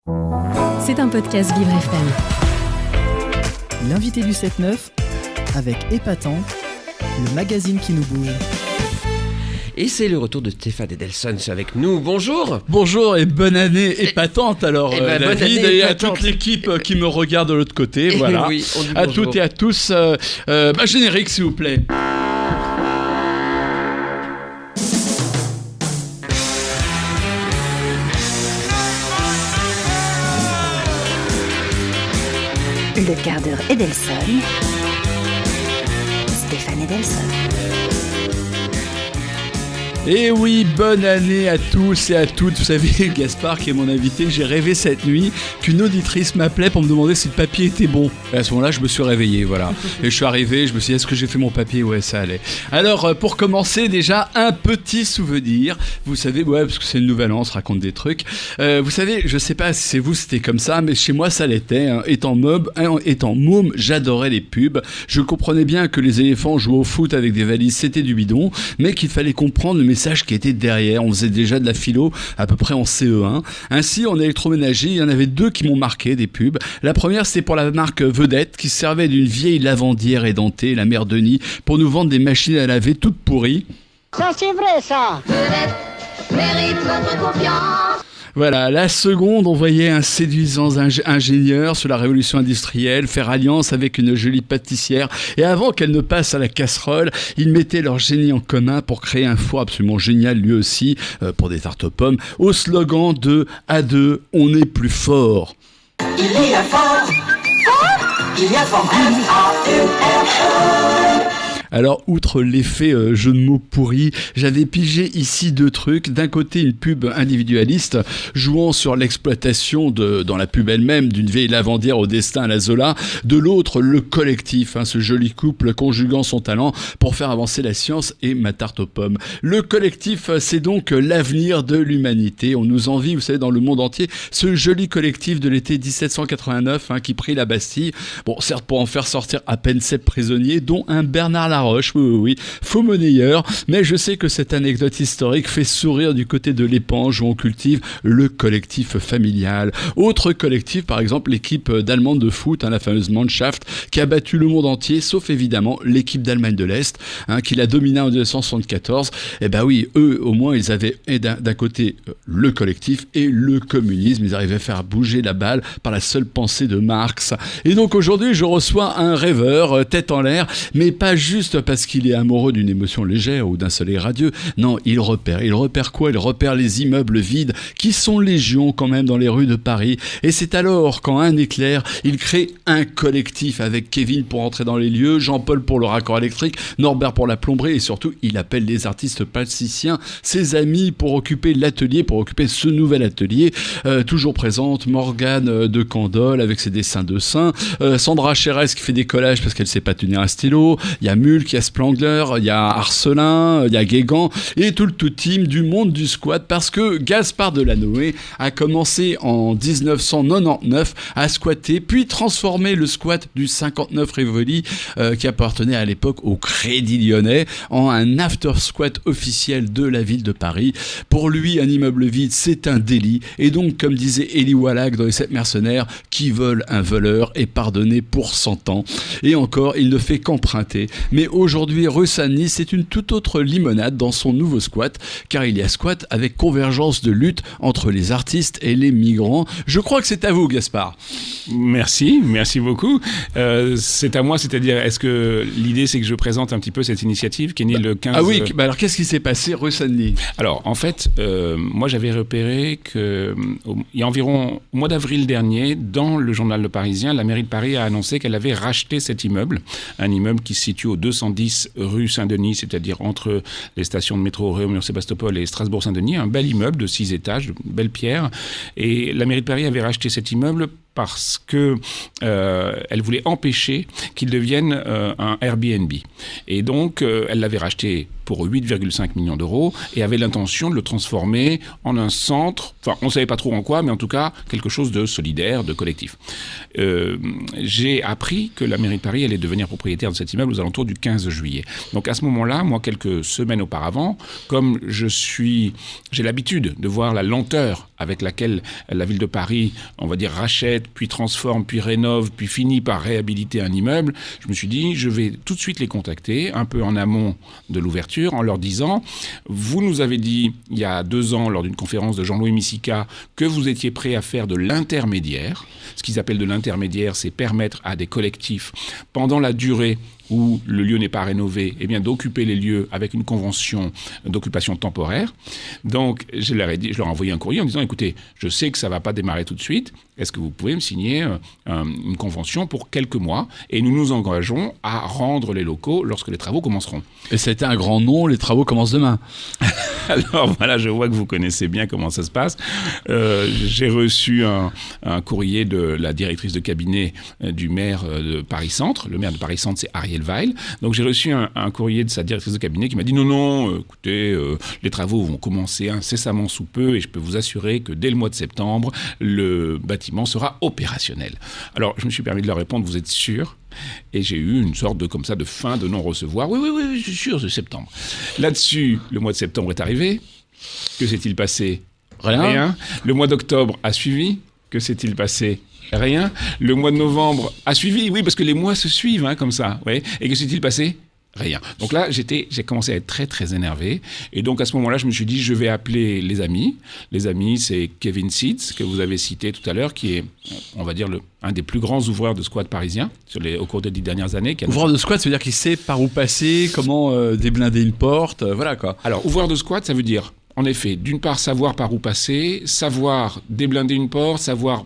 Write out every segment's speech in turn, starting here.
C'est un podcast Vivre FM. L'invité du 7-9 avec Épatant, le magazine qui nous bouge. Et c'est le retour de Stéphane Edelson avec nous. Bonjour. Bonjour et bonne année épatante alors David et à toute épatante. l'équipe qui me regarde de l'autre côté. Voilà. Oui, on dit à bonjour. toutes et à tous. Générique s'il vous plaît. Le quart d'heure Edelson. Stéphane Edelson. Et oui, bonne année à tous et à toutes. Vous savez, Gaspard qui est mon invité, j'ai rêvé cette nuit qu'une auditrice m'appelait pour me demander si le papier était bon. Et à ce moment-là, je me suis réveillé, voilà. Et je suis arrivé, je me suis dit, est-ce que j'ai fait mon papier ? Ouais, ça allait. Alors, pour commencer, déjà, un petit souvenir. Vous savez, ouais, parce que c'est le nouvel an, on se raconte des trucs. Vous savez, je sais pas si c'est vous, c'était comme ça, mais chez moi, ça l'était. Hein. Étant môme, j'adorais les pubs. Je comprenais bien que les éléphants jouaient au foot avec des valises, c'était du bidon, mais qu'il fallait comprendre le message qui était derrière. On faisait déjà de la philo à peu près en CE1. Ainsi, en électroménager, il y en avait deux qui m'ont marqué, des pubs. La première, c'était pour la marque Vedette, qui servait d'une vieille lavandière édentée, la mère Denis, pour nous vendre des machines à laver toutes pourries. Ça c'est vrai ça. Vedette mérite votre confiance. Voilà, la seconde, on voyait un séduisant ingénieur sur la révolution industrielle faire alliance avec une jolie pâtissière et avant qu'elle ne passe à la casserole, ils mettaient leur génie en commun pour créer un four absolument génial lui aussi, pour des tartes aux pommes, au slogan de « À deux, on est plus fort ». Il y a fort. Il y a fort. F-A-U-R-E. Alors, outre l'effet jeu de mots pourri, j'avais pigé ici deux trucs. D'un côté, une pub individualiste jouant sur l'exploitation dans la pub elle-même d'une vieille lavandière au destin à la Zola. De l'autre, le collectif, ce joli couple conjuguant son talent pour faire avancer la science et ma tarte aux pommes. Le collectif, c'est donc l'avenir de l'humanité. On nous envie, vous savez, dans le monde entier, ce joli collectif de l'été 1789 qui prit la Bastille. Bon, certes, pour en faire sortir à peine 7 prisonniers, dont un Bernard Laroche. Oui, faux monnayeur, mais je sais que cette anecdote historique fait sourire du côté de l'Épange où on cultive le collectif familial. Autre collectif, par exemple, l'équipe d'Allemande de foot, la fameuse Mannschaft, qui a battu le monde entier, sauf évidemment l'équipe d'Allemagne de l'Est, qui l'a dominée en 1974. Eh ben oui, eux, au moins, ils avaient d'un côté le collectif et le communisme. Ils arrivaient à faire bouger la balle par la seule pensée de Marx. Et donc aujourd'hui, je reçois un rêveur, tête en l'air, mais pas juste parce qu'il est amoureux d'une émotion légère ou d'un soleil radieux. Non, il repère. Il repère quoi ? Il repère les immeubles vides qui sont légion quand même dans les rues de Paris. Et c'est alors qu'en un éclair, il crée un collectif avec Kevin pour entrer dans les lieux, Jean-Paul pour le raccord électrique, Norbert pour la plomberie et surtout, il appelle les artistes plasticiens, ses amis pour occuper l'atelier, pour occuper ce nouvel atelier. Toujours présente, Morgane de Candolle avec ses dessins de seins, Sandra Chérès qui fait des collages parce qu'elle sait pas tenir un stylo, il y a Mulk, il y a Splangler, il y a Arcelin, il y a Guégan et tout le team du monde du squat parce que Gaspard Delanoë a commencé en 1999 à squatter puis transformer le squat du 59 Rivoli qui appartenait à l'époque au Crédit Lyonnais en un after squat officiel de la ville de Paris. Pour lui, un immeuble vide, c'est un délit et donc, comme disait Élie Wallach dans Les 7 mercenaires, qui vole un voleur est pardonné pour 100 ans. Et encore, il ne fait qu'emprunter. Mais aujourd'hui, rue Saint-Denis, c'est une toute autre limonade dans son nouveau squat, car il y a squat avec convergence de lutte entre les artistes et les migrants. Je crois que c'est à vous, Gaspard. Merci beaucoup. C'est à moi, c'est-à-dire, est-ce que l'idée, c'est que je présente un petit peu cette initiative qui est née le 15... Ah oui, alors qu'est-ce qui s'est passé, rue Saint-Denis ? Alors, en fait, moi, j'avais repéré qu'il y a environ, au mois d'avril dernier, dans le journal Le Parisien, la mairie de Paris a annoncé qu'elle avait racheté cet immeuble, un immeuble qui se situe au 210 rue Saint-Denis, c'est-à-dire entre les stations de métro Réaumur-Sébastopol et Strasbourg-Saint-Denis, un bel immeuble de 6 étages, de belles pierres. Et la mairie de Paris avait racheté cet immeuble parce que elle voulait empêcher qu'il devienne un Airbnb. Et donc, elle l'avait racheté pour 8,5 millions d'euros et avait l'intention de le transformer en un centre, enfin, on ne savait pas trop en quoi, mais en tout cas, quelque chose de solidaire, de collectif. J'ai appris que la mairie de Paris allait devenir propriétaire de cet immeuble aux alentours du 15 juillet. Donc, à ce moment-là, moi, quelques semaines auparavant, comme j'ai l'habitude de voir la lenteur avec laquelle la ville de Paris, on va dire, rachète, puis transforme, puis rénove, puis finit par réhabiliter un immeuble, je me suis dit, je vais tout de suite les contacter, un peu en amont de l'ouverture, en leur disant, vous nous avez dit, il y a 2 ans, lors d'une conférence de Jean-Louis Missica, que vous étiez prêt à faire de l'intermédiaire. Ce qu'ils appellent de l'intermédiaire, c'est permettre à des collectifs, pendant la durée où le lieu n'est pas rénové, eh bien d'occuper les lieux avec une convention d'occupation temporaire. Donc, je leur ai envoyé un courrier en disant, écoutez, je sais que ça ne va pas démarrer tout de suite, est-ce que vous pouvez me signer une convention pour quelques mois et nous nous engageons à rendre les locaux lorsque les travaux commenceront. Et ça a été un grand nom, les travaux commencent demain. Alors voilà, je vois que vous connaissez bien comment ça se passe. J'ai reçu un courrier de la directrice de cabinet du maire de Paris-Centre. Le maire de Paris-Centre, c'est Ariel Weil. Donc j'ai reçu un courrier de sa directrice de cabinet qui m'a dit non, écoutez, les travaux vont commencer incessamment sous peu et je peux vous assurer que dès le mois de septembre, le bâtiment sera opérationnel. Alors je me suis permis de leur répondre, vous êtes sûr ? Et j'ai eu une sorte de fin de non-recevoir. Oui, je suis sûr, c'est septembre. Là-dessus, le mois de septembre est arrivé. Que s'est-il passé ? Rien. Le mois d'octobre a suivi. Que s'est-il passé ? Rien. Le mois de novembre a suivi. Oui, parce que les mois se suivent comme ça. Ouais. Et que s'est-il passé ? Rien. Donc là, j'ai commencé à être très, très énervé. Et donc, à ce moment-là, je me suis dit, je vais appeler les amis. Les amis, c'est Kevin Seitz, que vous avez cité tout à l'heure, qui est, on va dire, un des plus grands ouvreurs de squat parisiens au cours des 10 dernières années. Ouvreur de squat, ça veut dire qu'il sait par où passer, comment déblinder une porte, voilà quoi. Alors, ouvreur de squat, ça veut dire... En effet, d'une part, savoir par où passer, savoir déblinder une porte, savoir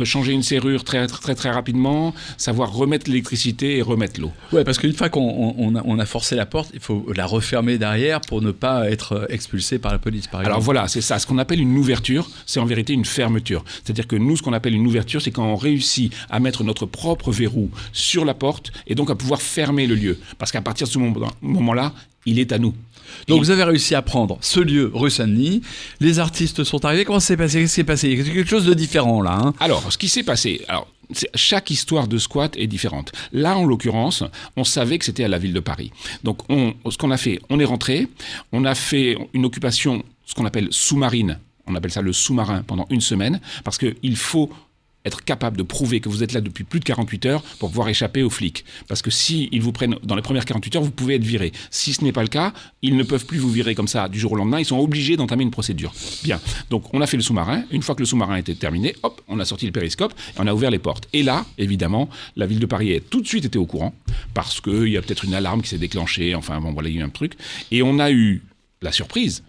changer une serrure très, très, très rapidement, savoir remettre l'électricité et remettre l'eau. Ouais, parce qu'une fois qu'on a forcé la porte, il faut la refermer derrière pour ne pas être expulsé par la police, par exemple. Alors voilà, c'est ça. Ce qu'on appelle une ouverture, c'est en vérité une fermeture. C'est-à-dire que nous, ce qu'on appelle une ouverture, c'est quand on réussit à mettre notre propre verrou sur la porte et donc à pouvoir fermer le lieu. Parce qu'à partir de ce moment-là, il est à nous. Donc vous avez réussi à prendre ce lieu, rue Saint-Denis, les artistes sont arrivés, comment ça s'est passé ? Qu'est-ce qui s'est passé ? C'est quelque chose de différent là. Alors, ce qui s'est passé, chaque histoire de squat est différente. Là, en l'occurrence, on savait que c'était à la ville de Paris. Donc, ce qu'on a fait, on est rentré, on a fait une occupation, ce qu'on appelle sous-marine, on appelle ça le sous-marin pendant 1 semaine, parce qu'il faut être capable de prouver que vous êtes là depuis plus de 48 heures pour pouvoir échapper aux flics. Parce que s'ils vous prennent dans les premières 48 heures, vous pouvez être viré. Si ce n'est pas le cas, ils ne peuvent plus vous virer comme ça du jour au lendemain. Ils sont obligés d'entamer une procédure. Bien. Donc, on a fait le sous-marin. Une fois que le sous-marin était terminé, hop, on a sorti le périscope et on a ouvert les portes. Et là, évidemment, la ville de Paris a tout de suite été au courant parce qu'il y a peut-être une alarme qui s'est déclenchée. Enfin, bon, voilà, il y a eu un truc. Et on a eu la surprise,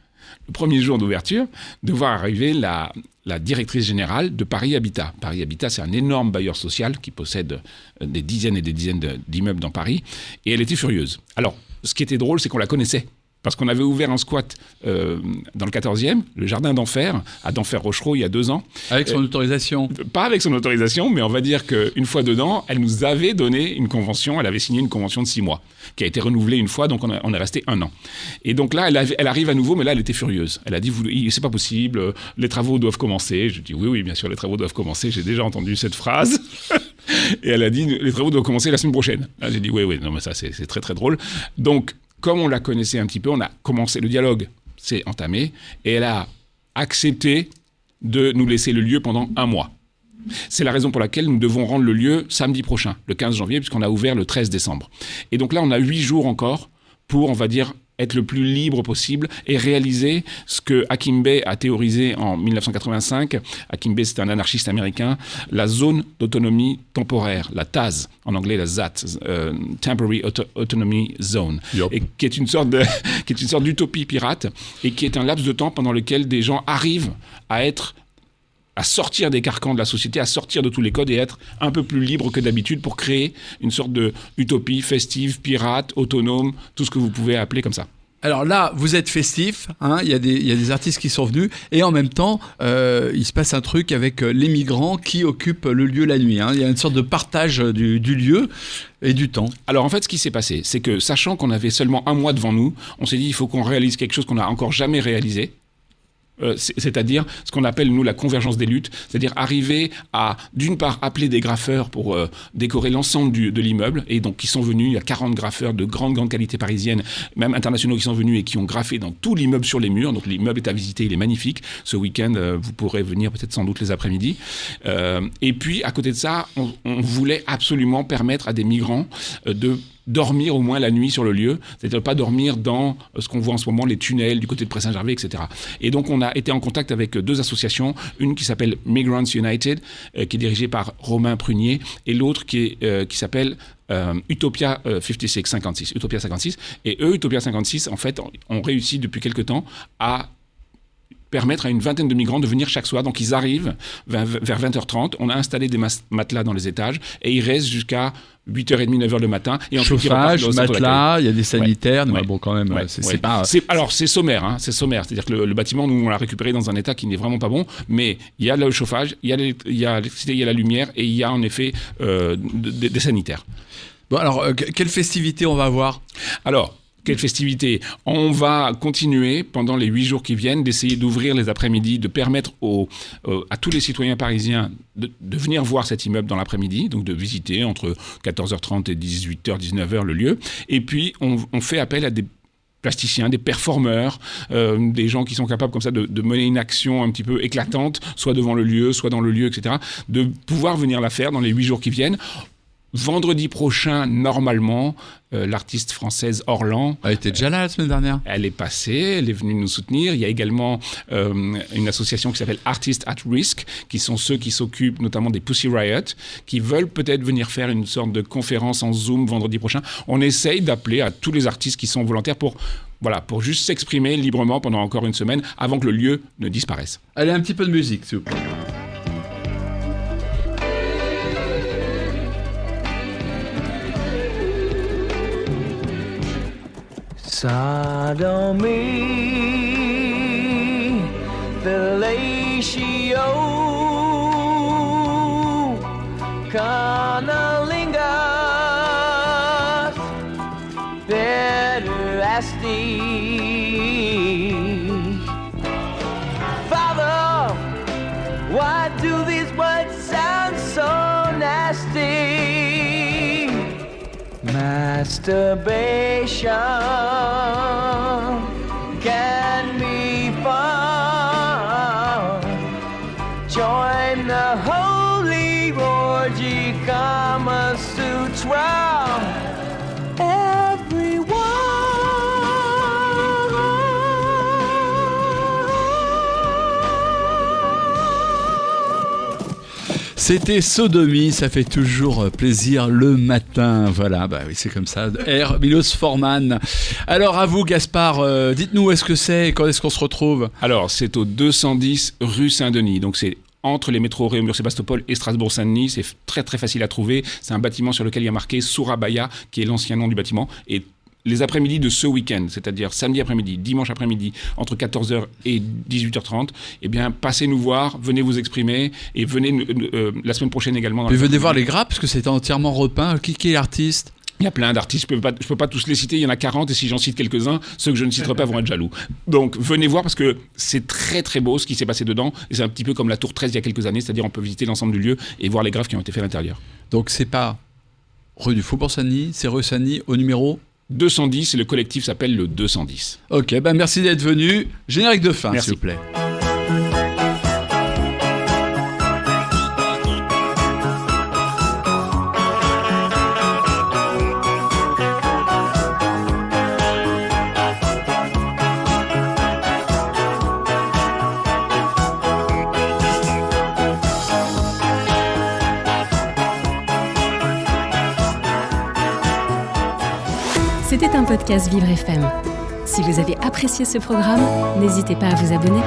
le premier jour d'ouverture, de voir arriver la directrice générale de Paris Habitat. Paris Habitat, c'est un énorme bailleur social qui possède des dizaines et des dizaines d'immeubles dans Paris. Et elle était furieuse. Alors, ce qui était drôle, c'est qu'on la connaissait. Parce qu'on avait ouvert un squat dans le 14e, le Jardin d'Enfer, à Denfert-Rochereau, il y a 2 ans. Avec son autorisation ? Pas avec son autorisation, mais on va dire qu'une fois dedans, elle nous avait donné une convention, elle avait signé une convention de 6 mois, qui a été renouvelée une fois, donc on est resté 1 an. Et donc là, elle arrive à nouveau, mais là, elle était furieuse. Elle a dit, c'est pas possible, les travaux doivent commencer. Je dis, oui, bien sûr, les travaux doivent commencer, j'ai déjà entendu cette phrase. Et elle a dit, les travaux doivent commencer la semaine prochaine. Là, j'ai dit, oui, non, mais ça, c'est très, très drôle. Donc, comme on la connaissait un petit peu, on a commencé, le dialogue s'est entamé, et elle a accepté de nous laisser le lieu pendant 1 mois. C'est la raison pour laquelle nous devons rendre le lieu samedi prochain, le 15 janvier, puisqu'on a ouvert le 13 décembre. Et donc là, on a 8 jours encore pour, on va dire, être le plus libre possible et réaliser ce que Hakim Bey a théorisé en 1985. Hakim Bey, c'est un anarchiste américain. La zone d'autonomie temporaire, la TAZ, en anglais la ZAT, Temporary Autonomy Zone, et qui est une sorte d'utopie pirate et qui est un laps de temps pendant lequel des gens arrivent à sortir des carcans de la société, à sortir de tous les codes et être un peu plus libre que d'habitude pour créer une sorte d'utopie festive, pirate, autonome, tout ce que vous pouvez appeler comme ça. Alors là, vous êtes festif, il y a des artistes qui sont venus, et en même temps, il se passe un truc avec les migrants qui occupent le lieu la nuit. Il y a une sorte de partage du lieu et du temps. Alors en fait, ce qui s'est passé, c'est que sachant qu'on avait seulement 1 mois devant nous, on s'est dit il faut qu'on réalise quelque chose qu'on n'a encore jamais réalisé. c'est-à-dire ce qu'on appelle, nous, la convergence des luttes, c'est-à-dire arriver à, d'une part, appeler des graffeurs pour décorer l'ensemble de l'immeuble, et donc qui sont venus, il y a 40 graffeurs de grande qualité parisienne, même internationaux qui sont venus et qui ont graffé dans tout l'immeuble sur les murs, donc l'immeuble est à visiter, il est magnifique. Ce week-end, vous pourrez venir peut-être sans doute les après-midi. Et puis, à côté de ça, on voulait absolument permettre à des migrants de dormir au moins la nuit sur le lieu, c'est-à-dire pas dormir dans ce qu'on voit en ce moment, les tunnels du côté de Pré-Saint-Gervais, etc. Et donc on a été en contact avec 2 associations, une qui s'appelle Migrants United, qui est dirigée par Romain Prunier, et l'autre qui s'appelle Utopia 56. Utopia 56. Et eux, Utopia 56, en fait, ont réussi depuis quelque temps à permettre à une vingtaine de migrants de venir chaque soir. Donc ils arrivent vers 20h30, on a installé des matelas dans les étages et ils restent jusqu'à 8h30, 9h le matin. Et chauffage, matelas, il y a des sanitaires. Ouais. Mais bon, quand même, c'est pas... Alors c'est sommaire, hein, c'est sommaire. C'est-à-dire que le bâtiment, nous, on l'a récupéré dans un état qui n'est vraiment pas bon, mais il y a le chauffage, il y a l'électricité, il y a la lumière et il y a en effet des sanitaires. Bon, alors, quelle festivité on va avoir ? Alors, quelle festivité ? On va continuer pendant les 8 jours qui viennent d'essayer d'ouvrir les après-midi, de permettre à tous les citoyens parisiens de venir voir cet immeuble dans l'après-midi, donc de visiter entre 14h30 et 18h, 19h le lieu. Et puis, on fait appel à des plasticiens, des performeurs, des gens qui sont capables comme ça de mener une action un petit peu éclatante, soit devant le lieu, soit dans le lieu, etc., de pouvoir venir la faire dans les 8 jours qui viennent. Vendredi prochain, normalement, l'artiste française Orlan... Elle était déjà là la semaine dernière. Elle est passée, elle est venue nous soutenir. Il y a également une association qui s'appelle Artists at Risk, qui sont ceux qui s'occupent notamment des Pussy Riot, qui veulent peut-être venir faire une sorte de conférence en Zoom vendredi prochain. On essaye d'appeler à tous les artistes qui sont volontaires pour juste s'exprimer librement pendant encore une semaine avant que le lieu ne disparaisse. Allez, un petit peu de musique, s'il vous plaît. Sodomy, fellatio, cunnilingus, pederasty. Father, why do these words sound so nasty? Masturbation can be fun. Join the holy orgy, Kama Sutra. Everyone. C'était Sodomie, ça fait toujours plaisir le matin. Voilà, bah oui, c'est comme ça. R. Milos Forman. Alors à vous, Gaspard, dites-nous où est-ce que c'est et quand est-ce qu'on se retrouve ? Alors, c'est au 210 rue Saint-Denis. Donc, c'est entre les métros Réaumur-Sébastopol et Strasbourg-Saint-Denis. C'est très, très facile à trouver. C'est un bâtiment sur lequel il y a marqué Surabaya, qui est l'ancien nom du bâtiment. Et les après-midi de ce week-end, c'est-à-dire samedi après-midi, dimanche après-midi, entre 14h et 18h30, eh bien, passez nous voir, venez vous exprimer, et venez la semaine prochaine également. Puis venez voir les grappes, parce que c'est entièrement repeint. Qui est l'artiste ? Il y a plein d'artistes, je peux pas tous les citer, il y en a 40, et si j'en cite quelques-uns, ceux que je ne citerai pas vont être jaloux. Donc venez voir, parce que c'est très très beau ce qui s'est passé dedans, et c'est un petit peu comme la Tour 13 il y a quelques années, c'est-à-dire on peut visiter l'ensemble du lieu et voir les graphes qui ont été faits à l'intérieur. Donc c'est pas rue du Faubourg Saint-Denis, c'est rue Saint-Denis au numéro 210, et le collectif s'appelle le 210. Ok, ben merci d'être venu. Générique de fin, merci. S'il vous plaît. C'était un podcast Vivre FM. Si vous avez apprécié ce programme, n'hésitez pas à vous abonner.